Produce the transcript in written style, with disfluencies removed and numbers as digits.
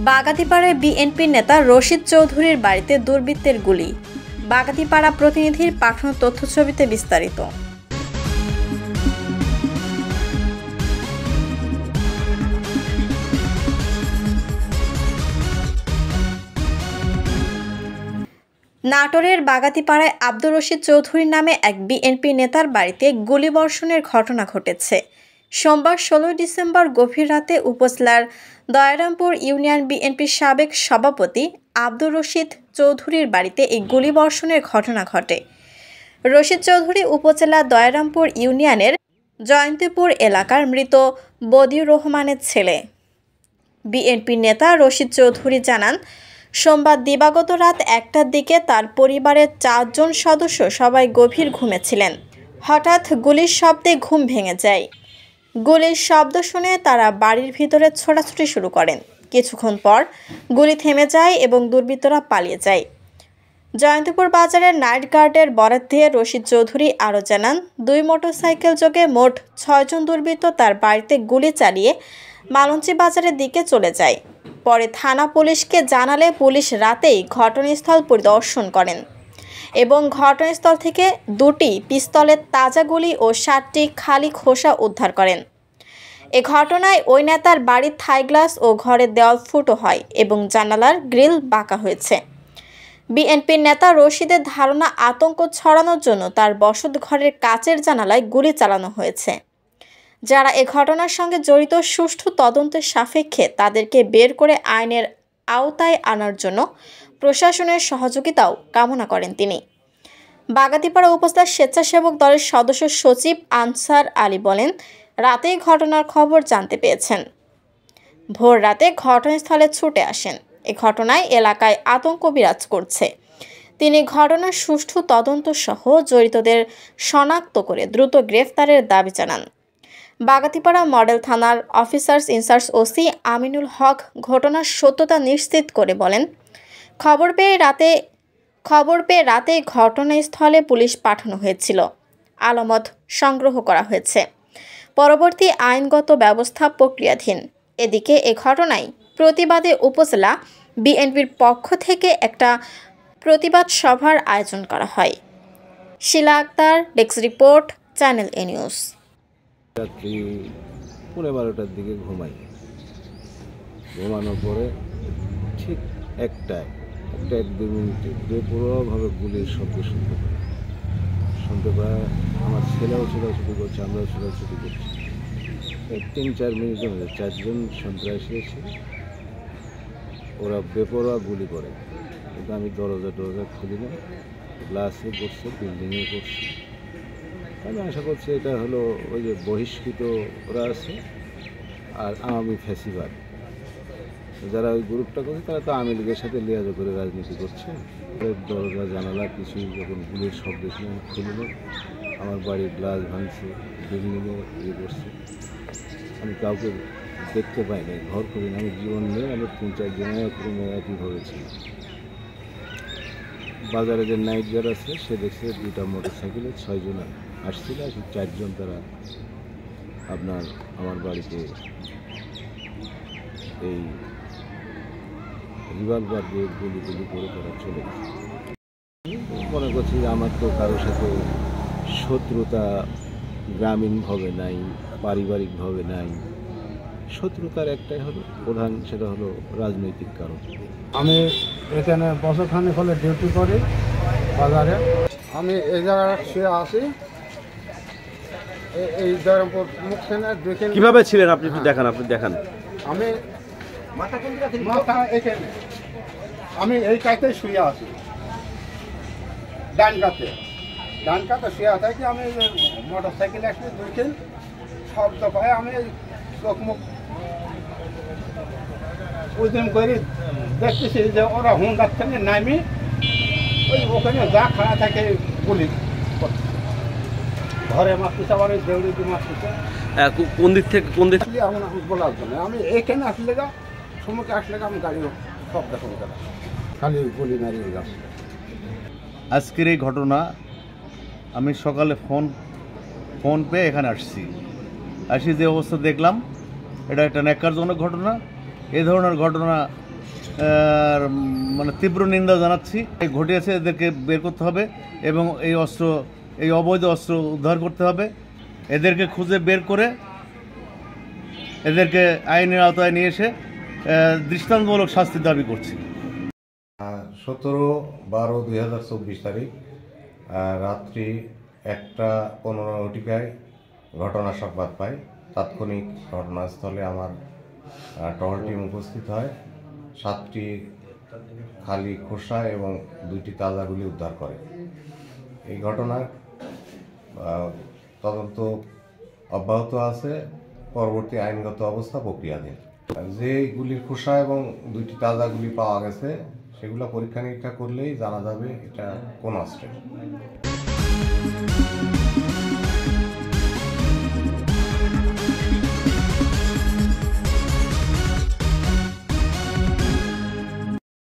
বাগাতিপাড়ায় বিএনপির নেতা রশিদ চৌধুরীর বাড়িতে দুর্বৃত্তের গুলি। বাগাতিপাড়া প্রতিনিধির পাঠানো তথ্যছবিতে বিস্তারিত। নাটোরের বাগাতিপাড়ায় আব্দুর রশিদ চৌধুরীর নামে এক বিএনপি নেতার বাড়িতে গুলিবর্ষণের ঘটনা ঘটেছে। সোমবার ১৬ ডিসেম্বর গভীর রাতে উপজেলার দয়ারামপুর ইউনিয়ন বিএনপির সাবেক সভাপতি আব্দুর রশিদ চৌধুরীর বাড়িতে এই গুলিবর্ষণের ঘটনা ঘটে। রশিদ চৌধুরী উপজেলার দয়ারামপুর ইউনিয়নের জয়ন্তীপুর এলাকার মৃত বদিউর রহমানের ছেলে। বিএনপি নেতা রশিদ চৌধুরী জানান, সোমবার দিবাগত রাত ১টার দিকে তার পরিবারের ৪ জন সদস্য সবাই গভীর ঘুমেছিলেন। হঠাৎ গুলির শব্দে ঘুম ভেঙে যায়। গুলির শব্দ শুনে তারা বাড়ির ভিতরে ছোটাছুটি শুরু করেন। কিছুক্ষণ পর গুলি থেমে যায় এবং দুর্বৃত্তরা পালিয়ে যায়। জয়ন্তীপুর বাজারের নাইট গার্ডের বরাত দিয়ে রশিদ চৌধুরী আরও জানান, ২ মোটরসাইকেল যোগে মোট ৬ জন দুর্বৃত্ত তার বাড়িতে গুলি চালিয়ে মালঞ্চি বাজারের দিকে চলে যায়। পরে থানা পুলিশকে জানালে পুলিশ রাতেই ঘটনাস্থল পরিদর্শন করেন এবং ঘটনাস্থল থেকে ২টি পিস্তলের তাজা গুলি ও ৭টি খালি খোসা উদ্ধার করেন। এ ঘটনায় ওই নেতার বাড়ির থাই গ্লাস ও ঘরের দেওয়াল ফুটো হয় এবং জানালার গ্রিল বাঁকা হয়েছে। বিএনপির নেতা রশিদের ধারণা আতঙ্ক ছড়ানোর জন্য তার বসত ঘরের কাচের জানালায় গুলি চালানো হয়েছে। যারা এ ঘটনার সঙ্গে জড়িত সুষ্ঠু তদন্তের সাপেক্ষে তাদেরকে বের করে আইনের আওতায় আনার জন্য প্রশাসনের সহযোগিতাও কামনা করেন তিনি। বাগাতিপাড়া উপজেলা স্বেচ্ছাসেবক দলের সদস্য সচিব আনসার আলী বলেন, রাতেই ঘটনার খবর জানতে পেয়েছেন। ভোর রাতে ঘটনাস্থলে ছুটে আসেন। এ ঘটনায় এলাকায় আতঙ্ক বিরাজ করছে। তিনি ঘটনার সুষ্ঠু তদন্ত সহ জড়িতদের শনাক্ত করে দ্রুত গ্রেফতারের দাবি জানান। বাগাতিপাড়া মডেল থানার অফিসার্স ইনচার্জ ওসি আমিনুল হক ঘটনার সত্যতা নিশ্চিত করে বলেন, খবর পেয়ে রাতে ঘটনাস্থলে পুলিশ পাঠানো হয়েছিল। আলামত সংগ্রহ করা হয়েছে। পরবর্তী আইনগত ব্যবস্থা প্রক্রিয়াধীন। এদিকে এ ঘটনায় প্রতিবাদে উপজেলা বিএনপির পক্ষ থেকে একটা প্রতিবাদ সভার আয়োজন করা হয়। শিলা আক্তার, ডেস্ক রিপোর্ট, চ্যানেল এ নিউজ। রাত্রি 12:30টার দিকে ঘুমানোর পরে ঠিক 1-2 মিনিটে বেপরোয়াভাবে গুলির শব্দ শুনতে পায়। আমার ছেলেও ছোটাছুটি করছে, আমরাও ছোটাছুটি করছি। 3-4 মিনিটের মধ্যে 4 জন সন্ত্রাসী এসে ওরা বেপরোয়া গুলি করে, কিন্তু আমি দরজা খুলি না, গ্লাসে করছে, বিল্ডিংয়ে করছে। আমি আশা করছি এটা হলো ওই যে বহিষ্কৃত ওরা আছে আর আওয়ামী ফ্যাসিবাদ, যারা ওই গ্রুপটা করছে তারা তো আওয়ামী লীগের সাথে লিয়াজো করে রাজনীতি করছে। দরজা জানালা কিছু যখন গুলির শব্দ শুনে খুলল, আমার বাড়ির গ্লাস ভাঙছে, বিল্ডিংয়ে করছে। আমি কাউকে দেখতে পাই না, ঘর করি না, আমি জীবন নিয়ে আমার 3-4 জনের একইভাবে ছিল। বাজারে যে নাইট গার্ড আছে সে দেখছে 2টা মোটরসাইকেলে 6 জন আসছিল, আর 4 জন তারা আপনার আমার বাড়িতে এই রিভলভার দিয়ে গুলি করে তারা চলে গেছে। মনে করছি যে আমার তো কারোর সাথে শত্রুতা গ্রামীণভাবে নাই, পারিবারিকভাবে নাই। শত্রুতার একটাই হলো প্রধান, সেটা হলো রাজনৈতিক কারণ। আমি এখানে বছরখানেক হলে ডিউটি করি বাজারে। আমি এই জায়গায় শুয়ে আসি, এই দয়ারামপুর মুখখানে দেখে। কিভাবে ছিলেন আপনি? একটু দেখান, আপনি দেখান। আমি মাথা এখানে, আমি এই কাছে শুয়ে আসি, ডান কাতে শুয়ে থাকি। আমি মোটর সাইকেল আসলে দেখি শব্দ পাই, আমি চোখ মুখ ওইদিন করে দেখতেছি যে ওরা হুন্ডার থেকে নামি ওখানে যা খাড়া থাকে গুলি ঘরে মারতেছে, আবার ওই দেউড়ি দিয়ে মারতেছে। কোন দিক থেকে কোন দিক? এখন বলার জন্য আমি এখানে আসলে সম্মুখে আসলে আমি গাড়ি সব দেখো খালি গুলি মারিয়ে যাচ্ছে। আজকের এই ঘটনা আমি সকালে ফোন পেয়ে এখানে আসছি যে অবস্থা দেখলাম, এটা একটা ন্যাক্কারজনক ঘটনা। এই ধরনের ঘটনা মানে তীব্র নিন্দা জানাচ্ছি। এই ঘটিয়েছে, এদেরকে বের করতে হবে এবং এই অবৈধ অস্ত্র উদ্ধার করতে হবে। এদেরকে খুঁজে বের করে এদেরকে আইনের আওতায় নিয়ে এসে দৃষ্টান্তমূলক শাস্তি দাবি করছি। 17/12/2024 তারিখ রাত্রি 1:15 ঘটনা সংবাদ পাই। তাৎক্ষণিক ঘটনাস্থলে আমার টহল টিম উপস্থিত হয়। 7টি খালি খোসা এবং 2টি তাজা গুলি উদ্ধার করে। এই ঘটনার তদন্ত অব্যাহত আছে, পরবর্তী আইনগত অবস্থা প্রক্রিয়াধীন। যে গুলির খোসা এবং 2টি তাজা গুলি পাওয়া গেছে সেগুলো পরীক্ষা নিরীক্ষা করলেই জানা যাবে এটা কোন অস্ত্রের।